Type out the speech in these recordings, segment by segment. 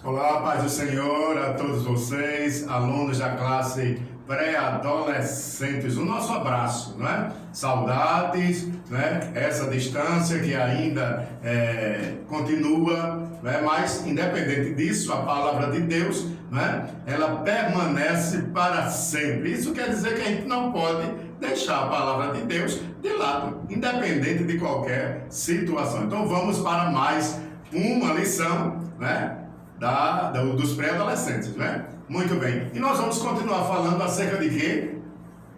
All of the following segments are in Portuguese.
Olá, paz do Senhor a todos vocês, alunos da classe pré-adolescentes. O nosso abraço, não é? Saudades, né? Essa distância que ainda continua, né? Mas independente disso, a palavra de Deus, né? Ela permanece para sempre. Isso quer dizer que a gente não pode deixar a palavra de Deus de lado, independente de qualquer situação. Então vamos para mais uma lição, né? Dos pré-adolescentes, né? Muito bem. E nós vamos continuar falando acerca de quê?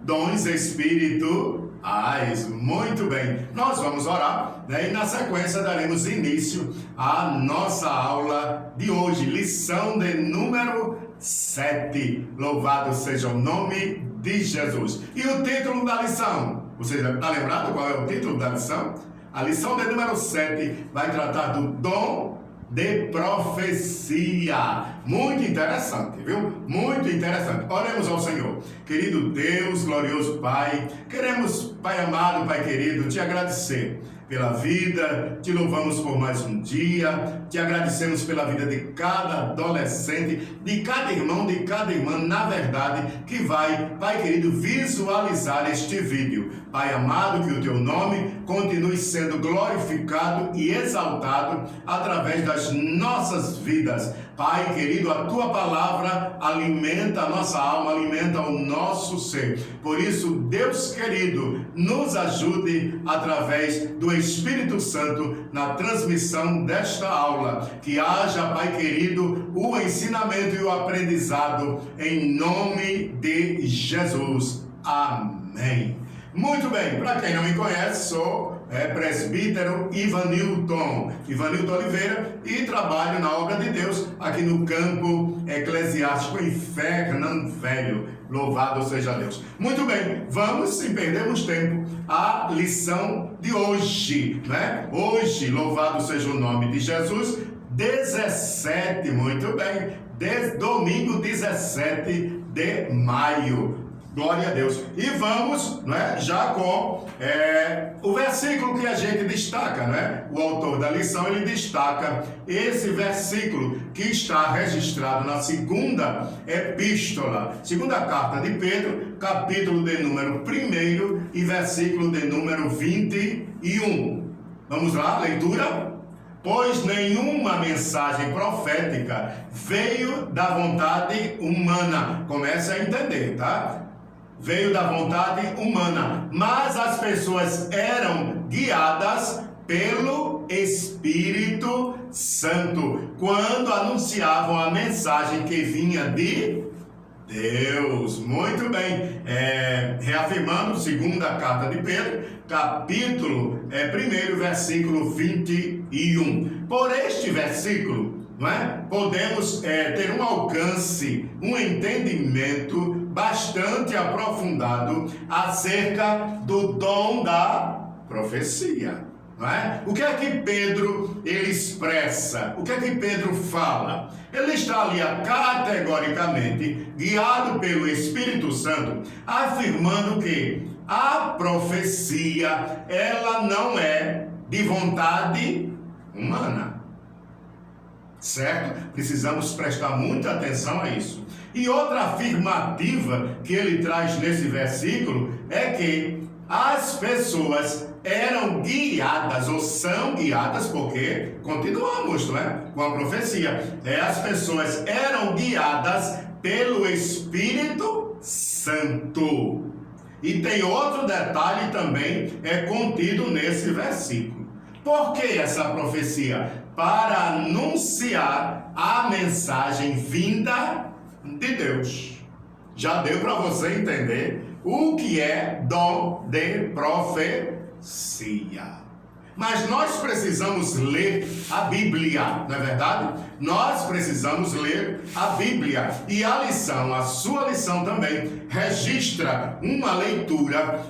Dons espirituais. Muito bem. Nós vamos orar, né? E na sequência daremos início à nossa aula de hoje. Lição de número 7. Louvado seja o nome de Jesus. E o título da lição? Você já está lembrado qual é o título da lição? A lição de número 7 vai tratar do dom de profecia. Muito interessante, viu? Muito interessante. Oremos ao Senhor. Querido Deus, glorioso Pai, queremos, Pai amado, Pai querido, te agradecer pela vida, te louvamos por mais um dia, te agradecemos pela vida de cada adolescente, de cada irmão, de cada irmã, na verdade, que vai, Pai querido, visualizar este vídeo. Pai amado, que o teu nome continue sendo glorificado e exaltado através das nossas vidas. Pai querido, a tua palavra alimenta a nossa alma, alimenta o nosso ser. Por isso, Deus querido, nos ajude através do Espírito Santo na transmissão desta aula. Que haja, Pai querido, o ensinamento e o aprendizado em nome de Jesus. Amém. Muito bem, para quem não me conhece, sou presbítero Ivanilton Oliveira e trabalho na obra de Deus aqui no campo eclesiástico em Fernando Velho. Louvado seja Deus. Muito bem, vamos, sem perdermos tempo, à lição de hoje, né? Hoje, louvado seja o nome de Jesus, 17, muito bem, domingo 17 de maio. Glória a Deus. E vamos, né, já com o versículo que a gente destaca, né? O autor da lição, ele destaca esse versículo que está registrado na segunda epístola, segunda carta de Pedro, capítulo de número 1 e versículo de número 21. Vamos lá, leitura? Pois nenhuma mensagem profética veio da vontade humana. Comece a entender, tá? Veio da vontade humana, mas as pessoas eram guiadas pelo Espírito Santo quando anunciavam a mensagem que vinha de Deus. Muito bem, reafirmando, segunda carta de Pedro, capítulo 1, versículo 21. Por este versículo, não é? Podemos ter um alcance, um entendimento bastante aprofundado acerca do dom da profecia, não é? O que é que Pedro ele expressa? O que é que Pedro fala? Ele está ali categoricamente guiado pelo Espírito Santo, afirmando que a profecia ela não é de vontade humana. Certo? Precisamos prestar muita atenção a isso. E outra afirmativa que ele traz nesse versículo é que as pessoas eram guiadas ou são guiadas, porque continuamos, não é? Com a profecia. As pessoas eram guiadas pelo Espírito Santo. E tem outro detalhe também contido nesse versículo. Por que essa profecia? Para anunciar a mensagem vinda de Deus. Já deu para você entender o que é dom de profecia. Mas nós precisamos ler a Bíblia, não é verdade? Nós precisamos ler a Bíblia. E a lição, a sua lição também, registra uma leitura,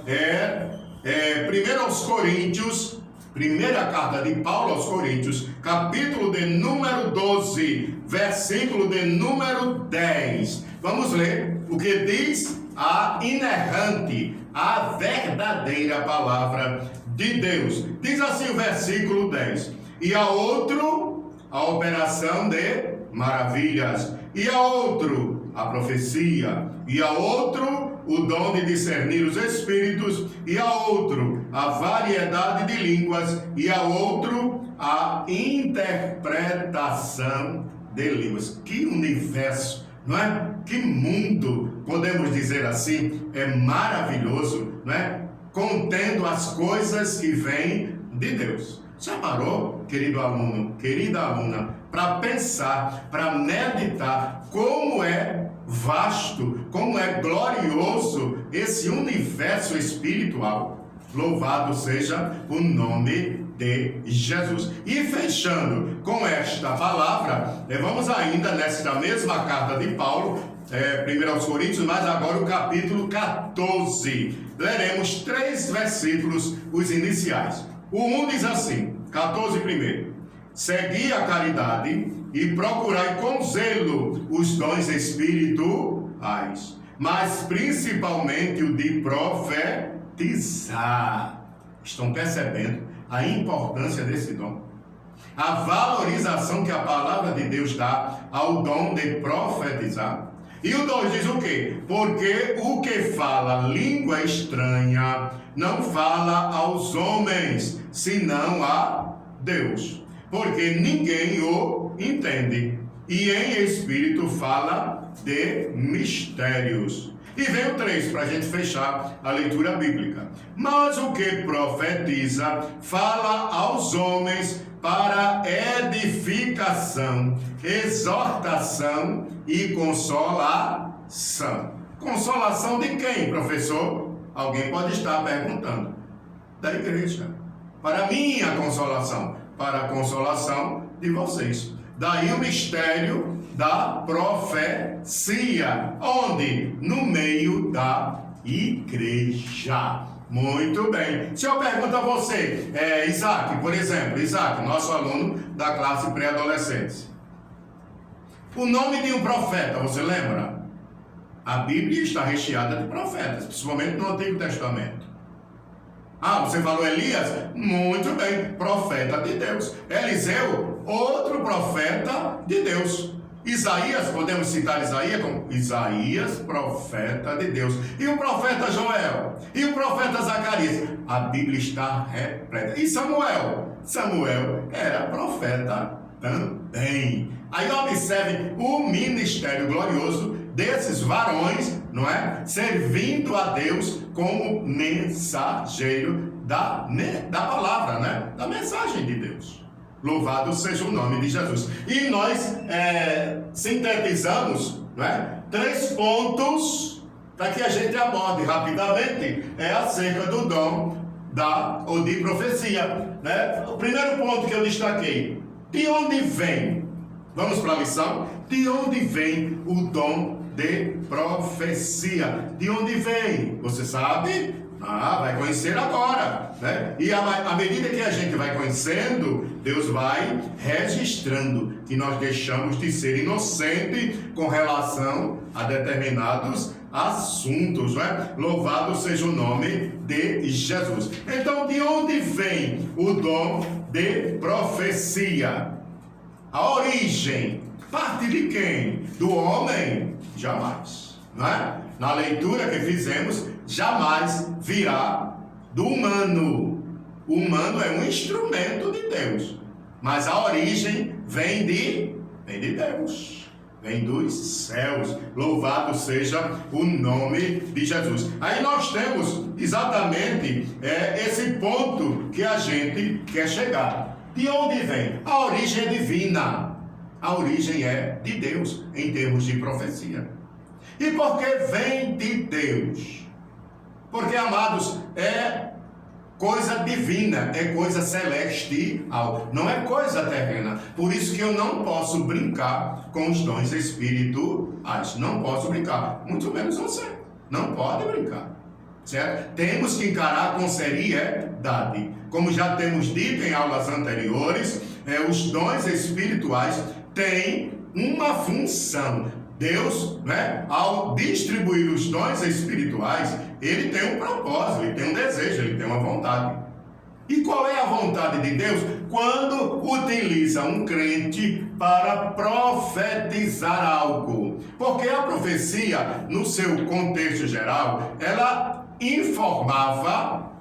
1 aos Coríntios, primeira carta de Paulo aos Coríntios, capítulo de número 12, versículo de número 10. Vamos ler o que diz a inerrante, a verdadeira palavra de Deus. Diz assim o versículo 10. E a outro, a operação de maravilhas, e a outro a profecia, e a outro o dom de discernir os espíritos, e a outro a variedade de línguas, e a outro a interpretação de línguas. Que universo, não é? Que mundo, podemos dizer assim, é maravilhoso, não é? Contendo as coisas que vêm de Deus. Já parou, querido aluno, querida aluna, para pensar, para meditar como é vasto, como é glorioso esse universo espiritual? Louvado seja o nome de Jesus. E fechando com esta palavra, vamos ainda nesta mesma carta de Paulo, 1 Coríntios, mas agora o capítulo 14. Leremos 3 versículos, os iniciais. O 1 diz assim, 14 primeiro: segui a caridade e procurai com zelo os dons espirituais, mas principalmente o de profetizar. Estão percebendo a importância desse dom? A valorização que a palavra de Deus dá ao dom de profetizar. E o 2 diz o quê? Porque o que fala língua estranha não fala aos homens, senão a Deus, porque ninguém o entende, e em espírito fala de mistérios. E vem o 3 para a gente fechar a leitura bíblica. Mas o que profetiza fala aos homens para edificação, exortação e consolação. Consolação de quem, professor? Alguém pode estar perguntando. Da igreja. Para minha consolação, para a consolação de vocês. Daí o mistério da profecia, onde? No meio da igreja. Muito bem. Se eu pergunto a você, Isaac, por exemplo, Isaac, nosso aluno da classe pré-adolescentes, o nome de um profeta, você lembra? A Bíblia está recheada de profetas, principalmente no Antigo Testamento. Ah, você falou Elias? Muito bem, profeta de Deus. Eliseu, outro profeta de Deus. Isaías, podemos citar Isaías como Isaías, profeta de Deus. E o profeta Joel? E o profeta Zacarias? A Bíblia está repleta. E Samuel? Samuel era profeta também. Aí observe o ministério glorioso desses varões, não é? Servindo a Deus como mensageiro da palavra, né? Da mensagem de Deus. Louvado seja o nome de Jesus. E nós sintetizamos, né, 3 pontos para que a gente aborde rapidamente acerca do dom ou de profecia. Né? O primeiro ponto que eu destaquei: de onde vem? Vamos para a lição? De onde vem o dom de profecia? De onde vem? Você sabe? Vai conhecer agora, né? E à medida que a gente vai conhecendo, Deus vai registrando que nós deixamos de ser inocentes com relação a determinados assuntos, né? Louvado seja o nome de Jesus. Então, de onde vem o dom de profecia? A origem parte de quem? Do homem? Jamais, né? Na leitura que fizemos, jamais virá do humano. O humano é um instrumento de Deus, mas a origem vem de Deus, vem dos céus. Louvado seja o nome de Jesus. Aí nós temos exatamente esse ponto que a gente quer chegar. De onde vem? A origem é divina. A origem é de Deus em termos de profecia. E por que vem de Deus? Porque, amados, é coisa divina, é coisa celestial, não é coisa terrena. Por isso que eu não posso brincar com os dons espirituais. Não posso brincar, muito menos você. Não pode brincar, certo? Temos que encarar com seriedade. Como já temos dito em aulas anteriores, os dons espirituais têm uma função. Deus, né, ao distribuir os dons espirituais, ele tem um propósito, ele tem um desejo, ele tem uma vontade. E qual é a vontade de Deus? quando utiliza um crente para profetizar algo. Porque a profecia, no seu contexto geral, ela informava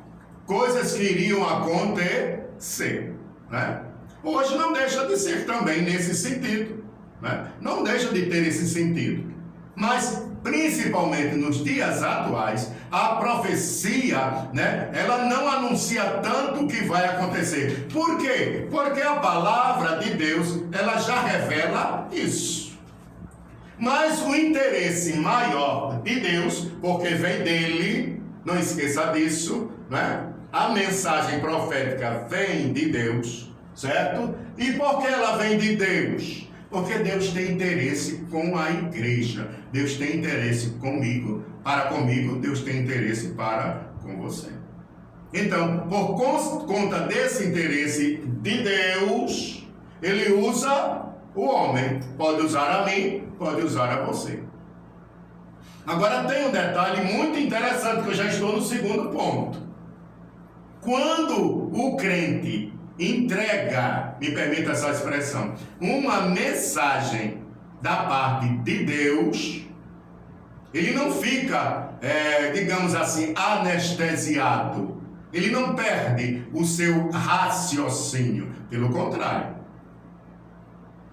coisas que iriam acontecer, né? Hoje não deixa de ser também nesse sentido, né? Não deixa de ter esse sentido. Mas, principalmente nos dias atuais, a profecia, né, ela não anuncia tanto o que vai acontecer. Por quê? Porque a palavra de Deus, ela já revela isso. Mas o interesse maior de Deus, porque vem dele, não esqueça disso, né? A mensagem profética vem de Deus, certo? E por que ela vem de Deus? Porque Deus tem interesse com a igreja. Deus tem interesse comigo. Para comigo, Deus tem interesse para com você. Então, por conta desse interesse de Deus, Ele usa o homem. Pode usar a mim, pode usar a você. Agora tem um detalhe muito interessante que eu já estou no segundo ponto. Quando o crente entrega, me permita essa expressão, uma mensagem da parte de Deus, ele não fica, digamos assim, anestesiado. Ele não perde o seu raciocínio. Pelo contrário.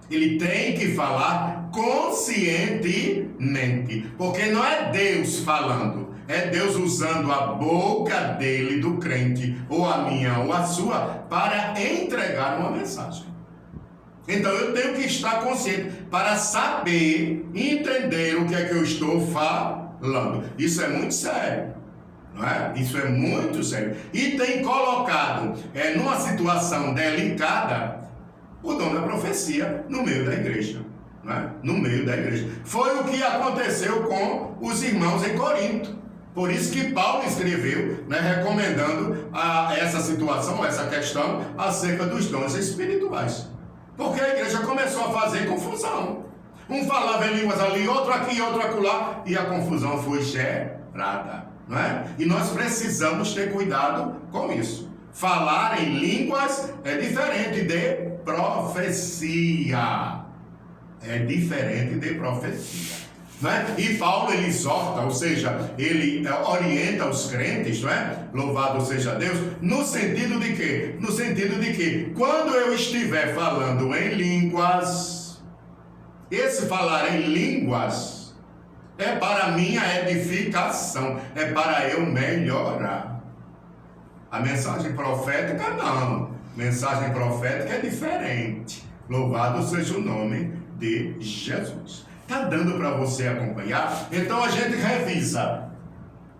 Ele tem que falar conscientemente. Porque não é Deus falando. É Deus usando a boca dele, do crente, ou a minha, ou a sua, para entregar uma mensagem. Então eu tenho que estar consciente para saber, entender o que é que eu estou falando. Isso é muito sério, não é? Isso é muito sério. E tem colocado numa situação delicada o dom da profecia no meio da igreja. Não é? No meio da igreja. Foi o que aconteceu com os irmãos em Corinto. Por isso que Paulo escreveu, né, recomendando essa situação, essa questão acerca dos dons espirituais. Porque a igreja começou a fazer confusão. Um falava em línguas ali, outro aqui, outro acolá, e a confusão foi gerada, não é? E nós precisamos ter cuidado com isso. Falar em línguas é diferente de profecia. É diferente de profecia. Né? E Paulo ele exorta, ou seja, ele orienta os crentes, não é? Louvado seja Deus, no sentido de quê? No sentido de que quando eu estiver falando em línguas, esse falar em línguas é para minha edificação, é para eu melhorar. A mensagem profética não, mensagem profética é diferente. Louvado seja o nome de Jesus. Está dando para você acompanhar? Então a gente revisa.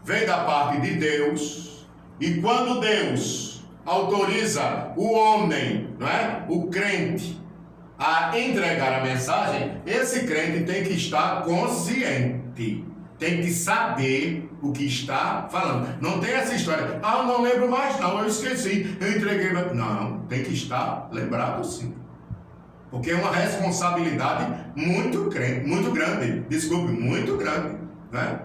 Vem da parte de Deus. E quando Deus autoriza o homem, não é? O crente, a entregar a mensagem, esse crente tem que estar consciente. Tem que saber o que está falando. Não tem essa história. Ah, não lembro mais não, eu esqueci. Eu entreguei. Não, tem que estar lembrado sim. Porque é uma responsabilidade muito grande, muito grande, né?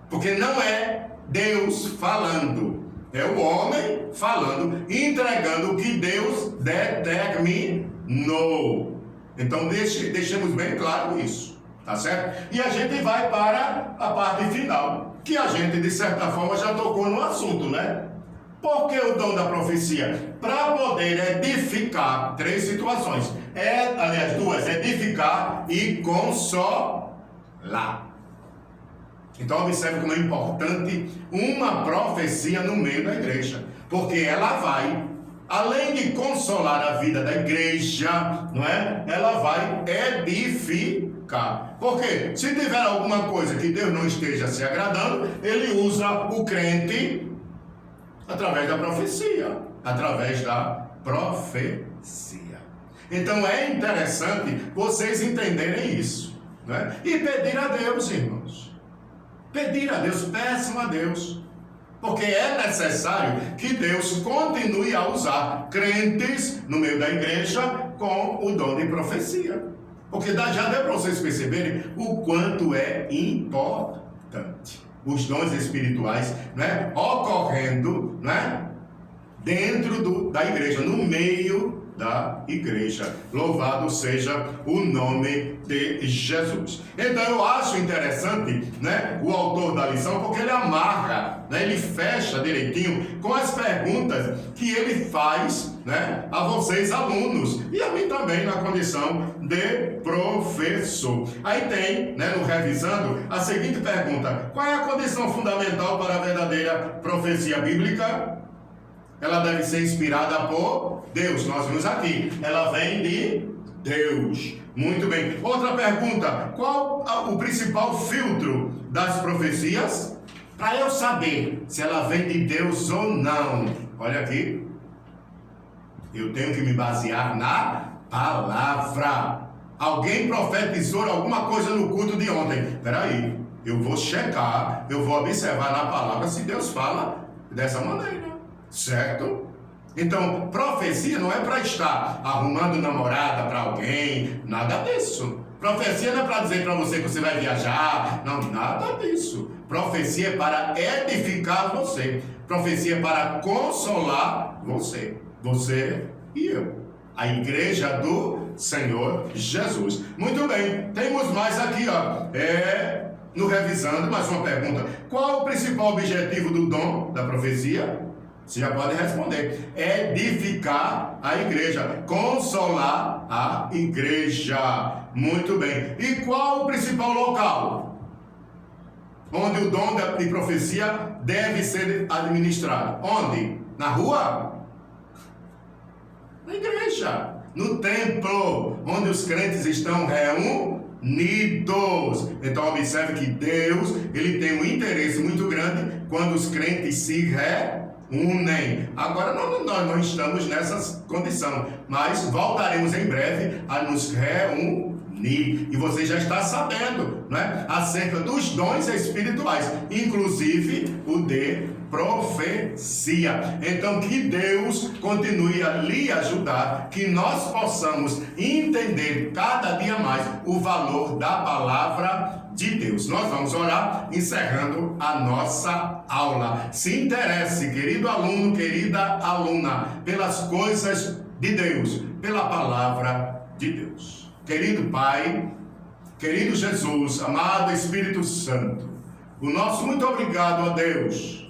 Porque não é Deus falando, é o homem falando, entregando o que Deus determinou. Então deixemos bem claro isso, tá certo? E a gente vai para a parte final, que a gente de certa forma já tocou no assunto, né? Por que o dom da profecia? Para poder edificar, 3 situações. Aliás, 2, edificar e consolar. Então observe como é importante uma profecia no meio da igreja. Porque ela vai, além de consolar a vida da igreja, não é? Ela vai edificar. Porque se tiver alguma coisa que Deus não esteja se agradando, Ele usa o crente através da profecia. Então é interessante vocês entenderem isso, né? E pedir a Deus, irmãos. Pedir a Deus, peçam a Deus. Porque é necessário que Deus continue a usar crentes no meio da igreja com o dom de profecia. Porque já deu para vocês perceberem o quanto é importante os dons espirituais, né, ocorrendo, né, dentro da igreja, no meio da igreja. Louvado seja o nome de Jesus. Então eu acho interessante, né, o autor da lição, porque ele amarra, né, ele fecha direitinho com as perguntas que ele faz, né, a vocês alunos e a mim também na condição de professor. Aí tem, né, no revisando, a seguinte pergunta: qual é a condição fundamental para a verdadeira profecia bíblica? Ela deve ser inspirada por Deus. Nós vimos aqui, ela vem de Deus. Muito bem. Outra pergunta: qual o principal filtro das profecias? Para eu saber se ela vem de Deus ou não. Olha aqui. Eu tenho que me basear na palavra. Alguém profetizou alguma coisa no culto de ontem. Espera aí, eu vou checar, eu vou observar na palavra se Deus fala dessa maneira. Certo? Então, profecia não é para estar arrumando namorada para alguém, nada disso. Profecia não é para dizer para você que você vai viajar, não, nada disso. Profecia é para edificar você. Profecia é para consolar você. Você e eu. A igreja do Senhor Jesus. Muito bem, temos mais aqui, ó. No revisando, mais uma pergunta. Qual o principal objetivo do dom da profecia? Você já pode responder: edificar a igreja, consolar a igreja. Muito bem. E qual o principal local onde o dom de profecia deve ser administrado? Onde? Na rua? Na igreja. No templo, onde os crentes estão reunidos. Então observe que Deus, ele tem um interesse muito grande quando os crentes se reúnem. Agora nós não estamos nessa condição, mas voltaremos em breve a nos reunir. E você já está sabendo, né, acerca dos dons espirituais, inclusive o de profecia. Então que Deus continue a lhe ajudar, que nós possamos entender cada dia mais o valor da palavra de Deus. Nós vamos orar encerrando a nossa aula. Se interesse, querido aluno, querida aluna, pelas coisas de Deus, pela palavra de Deus. Querido Pai, querido Jesus, amado Espírito Santo, o nosso muito obrigado a Deus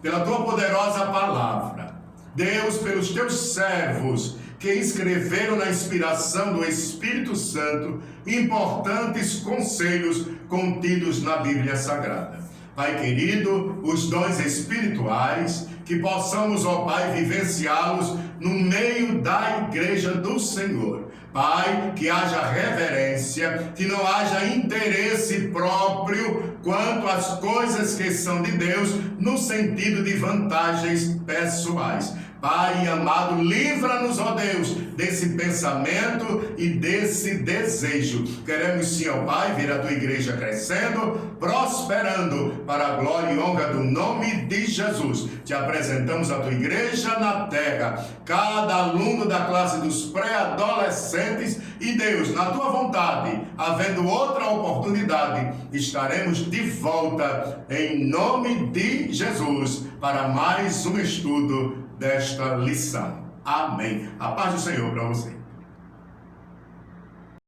pela tua poderosa palavra. Deus, pelos teus servos que escreveram na inspiração do Espírito Santo importantes conselhos contidos na Bíblia Sagrada. Pai querido, os dons espirituais, que possamos, ó Pai, vivenciá-los no meio da igreja do Senhor. Pai, que haja reverência, que não haja interesse próprio quanto às coisas que são de Deus, no sentido de vantagens pessoais. Pai amado, livra-nos, ó Deus, desse pensamento e desse desejo. Queremos sim, ó Pai, ver a tua igreja crescendo, prosperando, para a glória e honra do nome de Jesus. Te apresentamos a tua igreja na terra, cada aluno da classe dos pré-adolescentes, e Deus, na tua vontade, havendo outra oportunidade, estaremos de volta em nome de Jesus para mais um estudo desta lição. Amém. A paz do Senhor para você.